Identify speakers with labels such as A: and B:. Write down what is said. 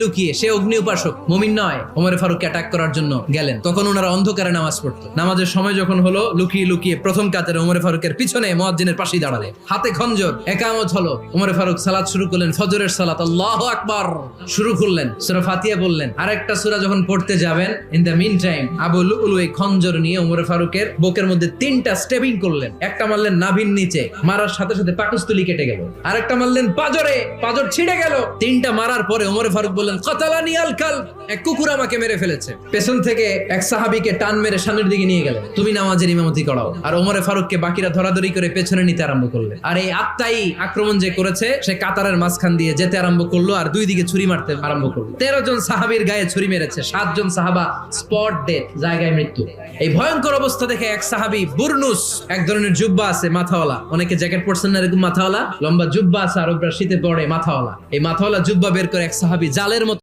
A: লুকিয়ে, সে অগ্নি উপাসক, মুমিন নয়, ওমর ফারুককে অ্যাটাক করার জন্য গেলেন। তখন ওনারা অন্ধকারে নামাজ পড়তো। নামাজের সময় যখন হলো, লুকিয়ে লুকিয়ে প্রথম কাতারে ওমর ফারুকের পিছনে মুয়াজ্জিনের পাশেই দাঁড়ালে, হাতে খঞ্জর, একামত হলো। ওমর ফারুক সালাত শুরু করলেন, ফজরের সালাত, আল্লাহু আকবার শুরু করলেন, সূরা ফাতিহা বললেন। আরেকটা সূরা যখন পড়তে যাবেন, in the meantime Abu Lulu এই খঞ্জর নিয়ে ওমর ফারুকের বুকের মধ্যে 3টা স্টেবিং করলেন। একটা মারলেন নাভির নিচে, মারার সাথে সাথে পাকস্থলী কেটে গেল। আরেকটা মারলেন পাজরে, পাজর ছিঁড়ে গেল। 3টা মারার পরে ওমর ফারুক বললেন, কাতালানি আল কালব, এক কুকুর আমাকে মেরে ফেলেছে। পেছন থেকে এক সাহাবীকে টান মেরে সামনের দিকে নিয়ে গেলেন, তুমি নামাজের ইমামতি করাও। আর ওমর ফারুককে বাকিরা ধরাধরি করে পেছনে নিতে আরম্ভ করলেন। আর এই আত্মাই আক্রমণ যে করেছে, সে কাতারের মাঝখান দিয়ে যেতে আরম্ভ করলো আর দুই দিকে ছুরি মারতে আরম্ভ করলো। 13 জন সাহাবীর গায়ে ছুরি মেরেছে, 7 জন সাহাবা স্পট ডেথ, জায়গায় মৃত্যু। এই ভয়ঙ্কর অবস্থা দেখে এক সাহাবী বুরনুস, এক ধরনের জুব্বা আছে মাথাওয়ালা, অনেকে জ্যাকেট পরছেন না এরকম মাথাওয়ালা, লম্বা জুব্বা আছে, আরবরা শীতে পরে মাথাওয়ালা, এই মাথাওয়ালা জুব্বা বের করে এক সাহাবী জালের মতো